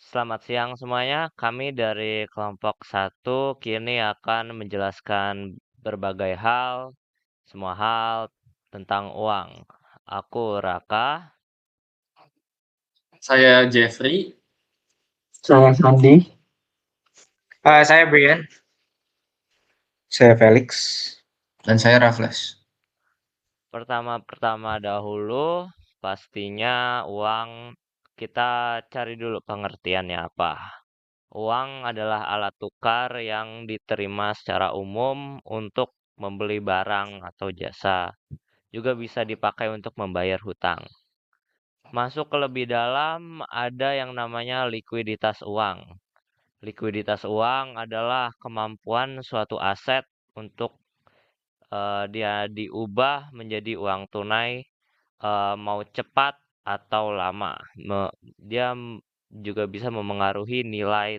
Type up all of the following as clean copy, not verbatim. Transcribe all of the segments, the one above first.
Selamat siang semuanya. Kami dari kelompok satu kini akan menjelaskan berbagai hal, semua hal tentang uang. Aku Raka. Saya Jeffrey. Saya Sandi. Saya Brian. Saya Felix. Dan saya Raffles. Pertama dahulu, pastinya uang kita cari dulu pengertiannya apa. Uang adalah alat tukar yang diterima secara umum untuk membeli barang atau jasa. Juga bisa dipakai untuk membayar hutang. Masuk ke lebih dalam, ada yang namanya likuiditas uang. Likuiditas uang adalah kemampuan suatu aset untuk dia diubah menjadi uang tunai, mau cepat atau lama. Dia juga bisa memengaruhi nilai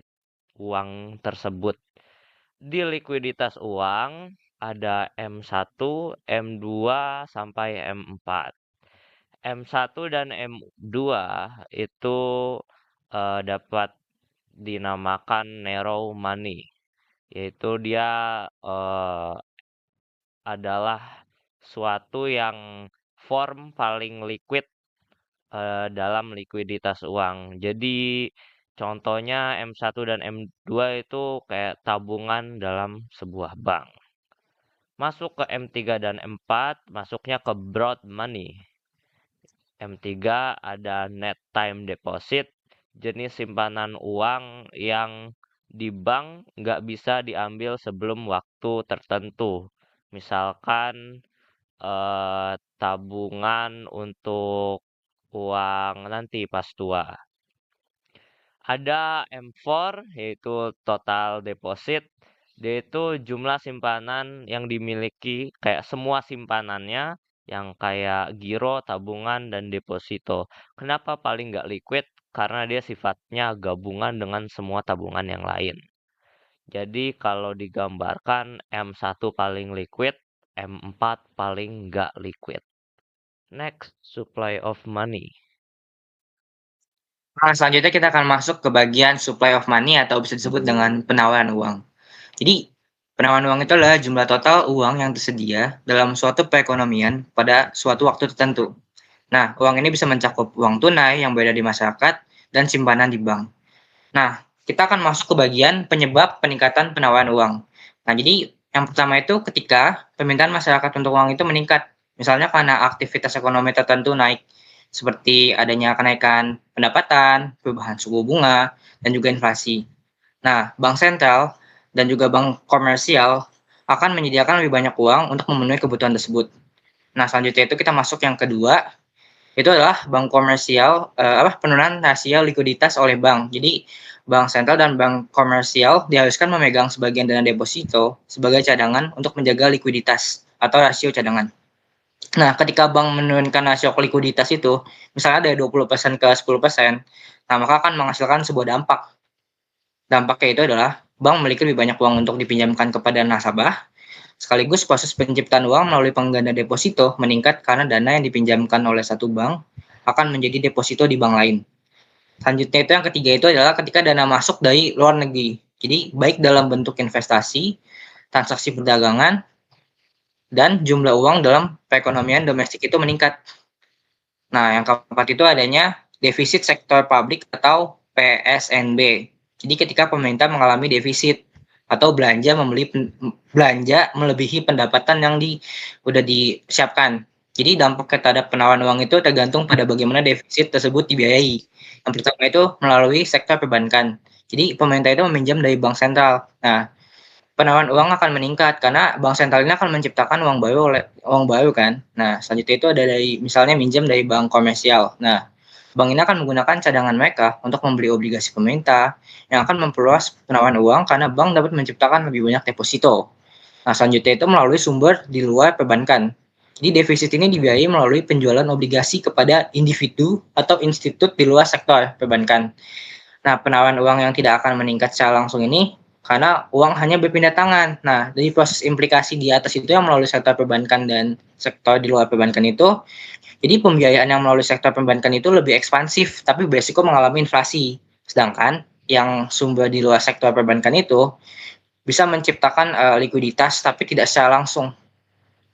uang tersebut. Di likuiditas uang ada M1, M2, sampai M4. M1 dan M2 itu dapat dinamakan narrow money, yaitu dia eh, adalah suatu yang form paling liquid dalam likuiditas uang. Jadi contohnya M1 dan M2 itu kayak tabungan dalam sebuah bank. Masuk ke M3 dan M4, masuknya ke broad money. M3 ada net time deposit, jenis simpanan uang yang di bank nggak bisa diambil sebelum waktu tertentu. Misalkan tabungan untuk uang nanti pas tua. Ada M4 yaitu total deposit. Dia itu jumlah simpanan yang dimiliki kayak semua simpanannya yang kayak giro, tabungan, dan deposito. Kenapa paling nggak liquid? Karena dia sifatnya gabungan dengan semua tabungan yang lain. Jadi kalau digambarkan M1 paling liquid, M4 paling nggak liquid. Next, supply of money. Selanjutnya kita akan masuk ke bagian supply of money atau bisa disebut dengan penawaran uang. Jadi, penawaran uang itu adalah jumlah total uang yang tersedia dalam suatu perekonomian pada suatu waktu tertentu. Nah, uang ini bisa mencakup uang tunai yang beredar di masyarakat dan simpanan di bank. Nah, kita akan masuk ke bagian penyebab peningkatan penawaran uang. Nah, jadi yang pertama itu ketika permintaan masyarakat untuk uang itu meningkat. Misalnya karena aktivitas ekonomi tertentu naik, seperti adanya kenaikan pendapatan, perubahan suku bunga, dan juga inflasi. Nah, bank sentral dan juga bank komersial akan menyediakan lebih banyak uang untuk memenuhi kebutuhan tersebut. Nah, selanjutnya itu kita masuk yang kedua, itu adalah bank komersial, penurunan rasio likuiditas oleh bank. Jadi, bank sentral dan bank komersial diharuskan memegang sebagian dana deposito sebagai cadangan untuk menjaga likuiditas atau rasio cadangan. Nah, ketika bank menurunkan rasio likuiditas itu, misalnya dari 20% ke 10%, nah maka akan menghasilkan sebuah dampak. Dampaknya itu adalah bank memiliki lebih banyak uang untuk dipinjamkan kepada nasabah, sekaligus proses penciptaan uang melalui pengganda deposito meningkat karena dana yang dipinjamkan oleh satu bank akan menjadi deposito di bank lain. Selanjutnya itu yang ketiga itu adalah ketika dana masuk dari luar negeri. Jadi baik dalam bentuk investasi, transaksi perdagangan, dan jumlah uang dalam perekonomian domestik itu meningkat. Nah, yang keempat itu adanya defisit sektor publik atau PSNB. Jadi ketika pemerintah mengalami defisit atau belanja melebihi pendapatan yang udah disiapkan. Jadi dampak terhadap penawaran uang itu tergantung pada bagaimana defisit tersebut dibiayai. Yang pertama itu melalui sektor perbankan. Jadi pemerintah itu meminjam dari bank sentral. Nah, penawaran uang akan meningkat karena bank sentral ini akan menciptakan uang baru kan. Nah, selanjutnya itu ada dari misalnya minjem dari bank komersial. Nah, bank ini akan menggunakan cadangan mereka untuk membeli obligasi pemerintah yang akan memperluas penawaran uang karena bank dapat menciptakan lebih banyak deposito. Nah, selanjutnya itu melalui sumber di luar perbankan. Jadi defisit ini dibiayai melalui penjualan obligasi kepada individu atau institut di luar sektor perbankan. Nah, penawaran uang yang tidak akan meningkat secara langsung ini karena uang hanya berpindah tangan. Nah, dari proses implikasi di atas itu yang melalui sektor perbankan dan sektor di luar perbankan itu, jadi pembiayaan yang melalui sektor perbankan itu lebih ekspansif, tapi beresiko mengalami inflasi. Sedangkan yang sumber di luar sektor perbankan itu bisa menciptakan likuiditas tapi tidak secara langsung.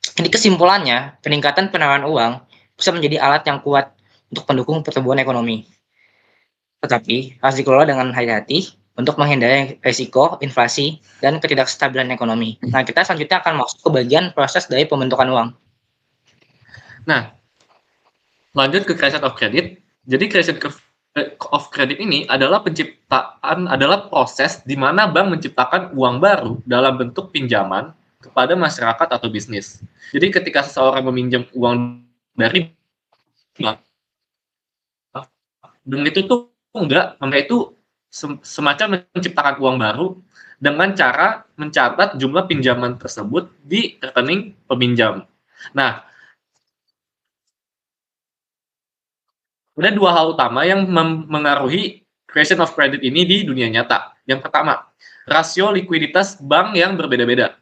Jadi kesimpulannya, peningkatan penawaran uang bisa menjadi alat yang kuat untuk pendukung pertumbuhan ekonomi. Tetapi harus dikelola dengan hati-hati untuk menghindari risiko inflasi dan ketidakstabilan ekonomi. Nah, kita selanjutnya akan masuk ke bagian proses dari pembentukan uang. Nah, lanjut ke creation of credit. Jadi creation of credit ini adalah proses di mana bank menciptakan uang baru dalam bentuk pinjaman kepada masyarakat atau bisnis. Jadi ketika seseorang meminjam uang dari bank itu tuh mereka itu semacam menciptakan uang baru dengan cara mencatat jumlah pinjaman tersebut di rekening peminjam. Nah, ada dua hal utama yang mengaruhi creation of credit ini di dunia nyata. Yang pertama, rasio likuiditas bank yang berbeda-beda.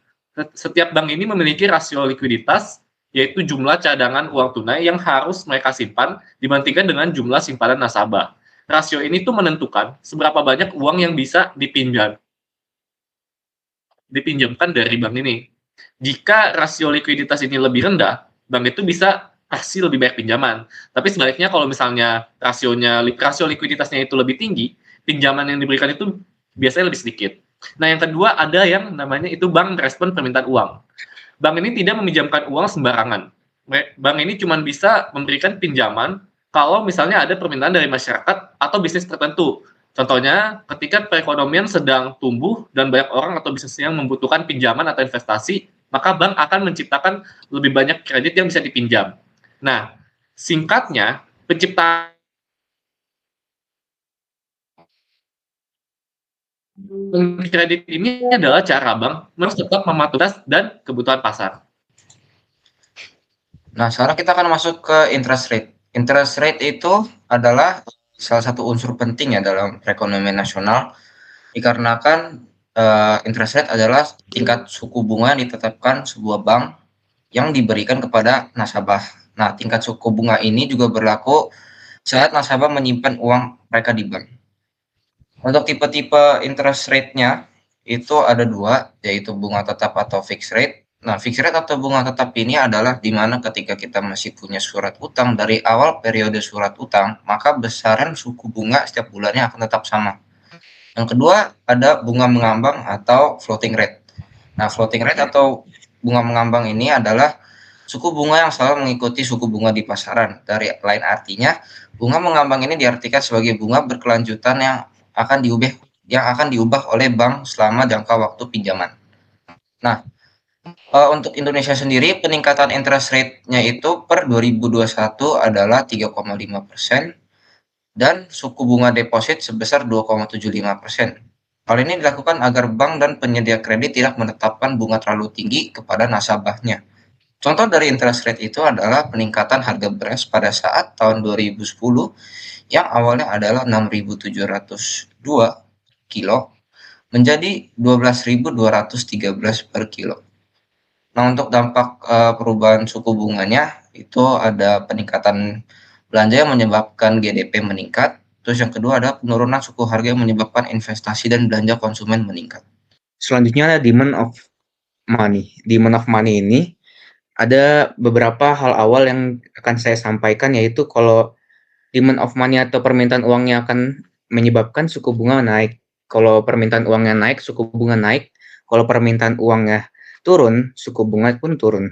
Setiap bank ini memiliki rasio likuiditas, yaitu jumlah cadangan uang tunai yang harus mereka simpan dibandingkan dengan jumlah simpanan nasabah. Rasio ini tuh menentukan seberapa banyak uang yang bisa dipinjamkan dari bank ini. Jika rasio likuiditas ini lebih rendah, bank itu bisa kasih lebih banyak pinjaman. Tapi sebaliknya kalau misalnya rasio likuiditasnya itu lebih tinggi, pinjaman yang diberikan itu biasanya lebih sedikit. Nah, yang kedua ada yang namanya itu bank merespon permintaan uang. Bank ini tidak meminjamkan uang sembarangan. Bank ini cuma bisa memberikan pinjaman kalau misalnya ada permintaan dari masyarakat atau bisnis tertentu. Contohnya, ketika perekonomian sedang tumbuh dan banyak orang atau bisnis yang membutuhkan pinjaman atau investasi, maka bank akan menciptakan lebih banyak kredit yang bisa dipinjam. Nah, singkatnya, penciptaan kredit ini adalah cara bank tetap mematuhi dan kebutuhan pasar. Nah, sekarang kita akan masuk ke interest rate. Interest rate itu adalah salah satu unsur penting ya dalam perekonomian nasional, dikarenakan interest rate adalah tingkat suku bunga yang ditetapkan sebuah bank yang diberikan kepada nasabah. Nah, tingkat suku bunga ini juga berlaku saat nasabah menyimpan uang mereka di bank. Untuk tipe-tipe interest rate-nya itu ada dua, yaitu bunga tetap atau fixed rate. Nah, fixed rate atau bunga tetap ini adalah di mana ketika kita masih punya surat utang dari awal periode surat utang, maka besaran suku bunga setiap bulannya akan tetap sama. Yang kedua ada bunga mengambang atau floating rate. Nah, floating rate atau bunga mengambang ini adalah suku bunga yang selalu mengikuti suku bunga di pasaran. Dari lain artinya, bunga mengambang ini diartikan sebagai bunga berkelanjutan yang akan diubah oleh bank selama jangka waktu pinjaman. Nah, untuk Indonesia sendiri peningkatan interest rate-nya itu per 2021 adalah 3,5% dan suku bunga deposit sebesar 2,75%. Hal ini dilakukan agar bank dan penyedia kredit tidak menetapkan bunga terlalu tinggi kepada nasabahnya. Contoh dari interest rate itu adalah peningkatan harga beras pada saat tahun 2010 yang awalnya adalah 6.702 kilo menjadi 12.213 per kilo. Nah, untuk dampak perubahan suku bunganya itu ada peningkatan belanja yang menyebabkan GDP meningkat. Terus yang kedua ada penurunan suku harga yang menyebabkan investasi dan belanja konsumen meningkat. Selanjutnya ada demand of money. Demand of money ini ada beberapa hal awal yang akan saya sampaikan, yaitu kalau demand of money atau permintaan uangnya akan menyebabkan suku bunga naik. Kalau permintaan uangnya naik, suku bunga naik. Kalau permintaan uangnya turun, suku bunga pun turun.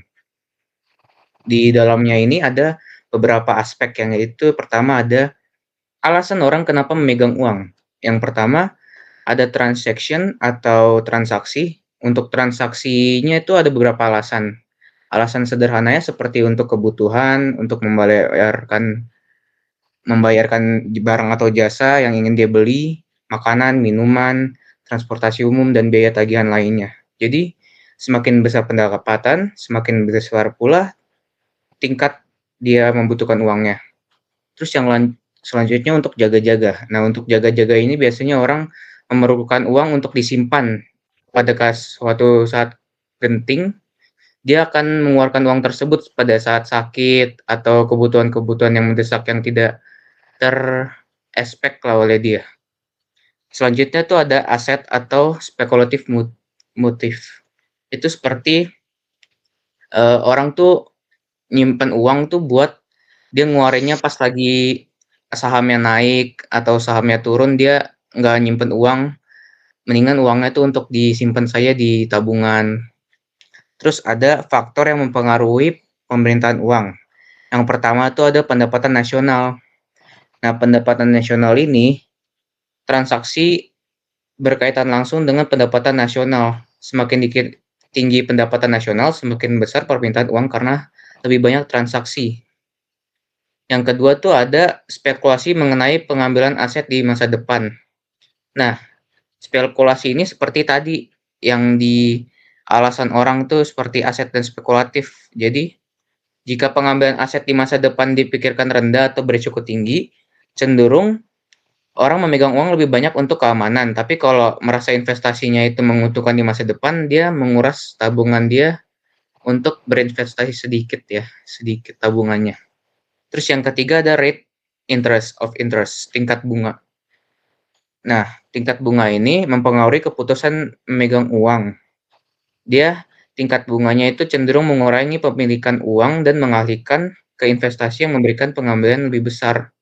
Di dalamnya ini ada beberapa aspek, yang yaitu pertama ada alasan orang kenapa memegang uang. Yang pertama ada transaction atau transaksi. Untuk transaksinya itu ada beberapa alasan. Alasan sederhananya seperti untuk kebutuhan, untuk membayarkan barang atau jasa yang ingin dia beli, makanan, minuman, transportasi umum, dan biaya tagihan lainnya. Jadi, semakin besar pendapatan, semakin besar pula tingkat dia membutuhkan uangnya. Terus yang selanjutnya untuk jaga-jaga. Nah, untuk jaga-jaga ini biasanya orang memerlukan uang untuk disimpan pada suatu saat genting. Dia akan mengeluarkan uang tersebut pada saat sakit atau kebutuhan-kebutuhan yang mendesak yang tidak terespek lah oleh dia. Selanjutnya tuh ada aset atau spekulatif motif. Itu seperti orang tuh nyimpen uang tuh buat dia ngeluarinnya pas lagi sahamnya naik atau sahamnya turun, dia nggak nyimpen uang, mendingan uangnya tuh untuk disimpan saja di tabungan. Terus ada faktor yang mempengaruhi pemerintahan uang. Yang pertama tuh ada pendapatan nasional. Nah, pendapatan nasional ini transaksi berkaitan langsung dengan pendapatan nasional. Semakin tinggi pendapatan nasional, semakin besar permintaan uang karena lebih banyak transaksi. Yang kedua tuh ada spekulasi mengenai pengambilan aset di masa depan. Nah, spekulasi ini seperti tadi yang di alasan orang tuh seperti aset dan spekulatif. Jadi, jika pengambilan aset di masa depan dipikirkan rendah atau berisiko tinggi, cenderung orang memegang uang lebih banyak untuk keamanan. Tapi kalau merasa investasinya itu menguntungkan di masa depan, dia menguras tabungan dia untuk berinvestasi sedikit tabungannya. Terus yang ketiga ada rate of interest, tingkat bunga. Nah, tingkat bunga ini mempengaruhi keputusan memegang uang. Tingkat bunganya itu cenderung mengurangi pemilikan uang dan mengalihkan ke investasi yang memberikan pengambilan lebih besar.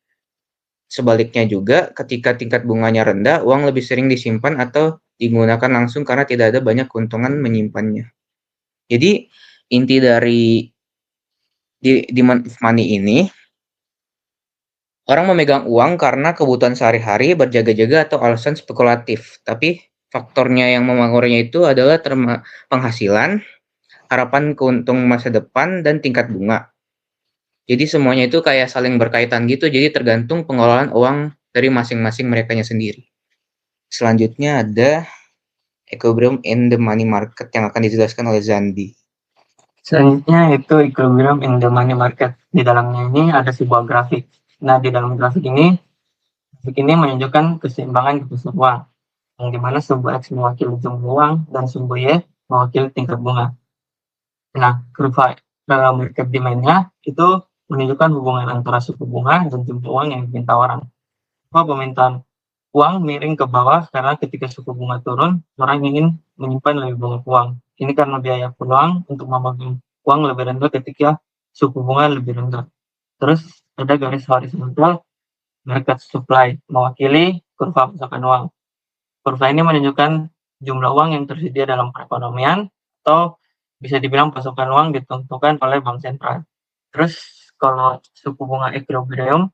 Sebaliknya juga, ketika tingkat bunganya rendah, uang lebih sering disimpan atau digunakan langsung karena tidak ada banyak keuntungan menyimpannya. Jadi, inti dari demand of money ini, orang memegang uang karena kebutuhan sehari-hari, berjaga-jaga, atau alasan spekulatif. Tapi faktornya yang mempengaruhinya itu adalah penghasilan, harapan keuntungan masa depan, dan tingkat bunga. Jadi semuanya itu kayak saling berkaitan gitu, jadi tergantung pengelolaan uang dari masing-masing merekanya sendiri. Selanjutnya ada equilibrium in the money market yang akan dijelaskan oleh Zandi. Selanjutnya itu equilibrium in the money market. Di dalamnya ini ada sebuah grafik. Nah, di dalam grafik ini menunjukkan keseimbangan di pasar uang, yang dimana sumbu X mewakili jumlah uang dan sumbu Y mewakili tingkat bunga. Nah, kurva market demand-nya itu menunjukkan hubungan antara suku bunga dan jumlah uang yang diminta orang. Permintaan uang miring ke bawah karena ketika suku bunga turun, orang ingin menyimpan lebih banyak uang. Ini karena biaya peluang untuk memegang uang lebih rendah ketika suku bunga lebih rendah. Terus ada garis horizontal market supply mewakili kurva pasokan uang. Kurva ini menunjukkan jumlah uang yang tersedia dalam perekonomian atau bisa dibilang pasokan uang ditentukan oleh bank sentral. Terus kalau suku bunga equilibrium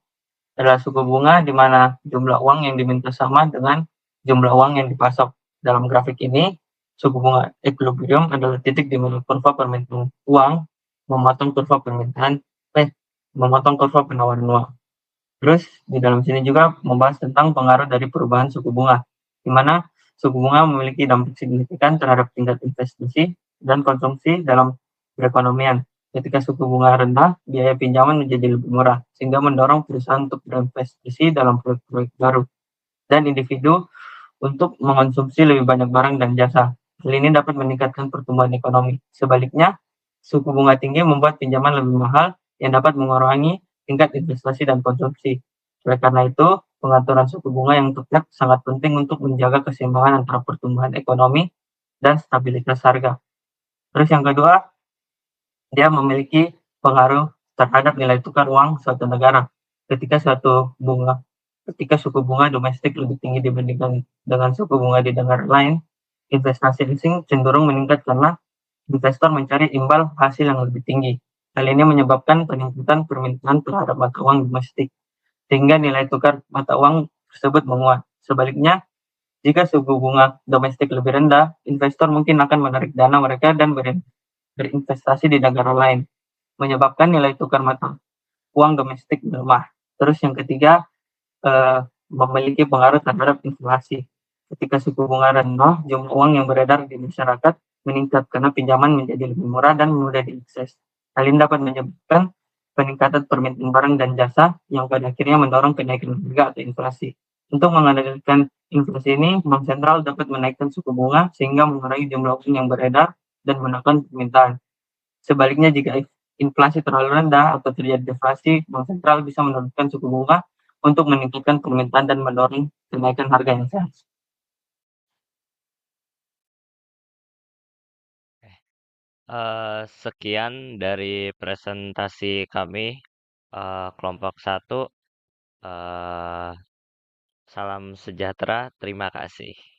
adalah suku bunga di mana jumlah uang yang diminta sama dengan jumlah uang yang dipasok. Dalam grafik ini, suku bunga equilibrium adalah titik di mana kurva permintaan uang memotong kurva penawaran uang. Terus di dalam sini juga membahas tentang pengaruh dari perubahan suku bunga, di mana suku bunga memiliki dampak signifikan terhadap tingkat investasi dan konsumsi dalam perekonomian. Ketika suku bunga rendah, biaya pinjaman menjadi lebih murah, sehingga mendorong perusahaan untuk berinvestasi dalam proyek-proyek baru, dan individu untuk mengonsumsi lebih banyak barang dan jasa. Hal ini dapat meningkatkan pertumbuhan ekonomi. Sebaliknya, suku bunga tinggi membuat pinjaman lebih mahal yang dapat mengurangi tingkat investasi dan konsumsi. Oleh karena itu, pengaturan suku bunga yang tepat sangat penting untuk menjaga keseimbangan antara pertumbuhan ekonomi dan stabilitas harga. Terus yang kedua, dia memiliki pengaruh terhadap nilai tukar uang suatu negara. Ketika suku bunga domestik lebih tinggi dibandingkan dengan suku bunga di negara lain, investasi asing cenderung meningkat karena investor mencari imbal hasil yang lebih tinggi. Hal ini menyebabkan peningkatan permintaan terhadap mata uang domestik, sehingga nilai tukar mata uang tersebut menguat. Sebaliknya, jika suku bunga domestik lebih rendah, investor mungkin akan menarik dana mereka dan berinvestasi di negara lain, menyebabkan nilai tukar mata uang domestik melemah. Terus yang ketiga, memiliki pengaruh terhadap inflasi. Ketika suku bunga rendah, jumlah uang yang beredar di masyarakat meningkat karena pinjaman menjadi lebih murah dan mudah diakses. Hal ini dapat menyebabkan peningkatan permintaan barang dan jasa yang pada akhirnya mendorong kenaikan harga atau inflasi. Untuk mengendalikan inflasi ini, bank sentral dapat menaikkan suku bunga sehingga mengurangi jumlah uang yang beredar dan menekan permintaan. Sebaliknya, jika inflasi terlalu rendah atau terjadi deflasi, bank sentral bisa menurunkan suku bunga untuk meningkatkan permintaan dan mendorong kenaikan harga yang sehat. Sekian dari presentasi kami kelompok 1. Salam sejahtera, terima kasih.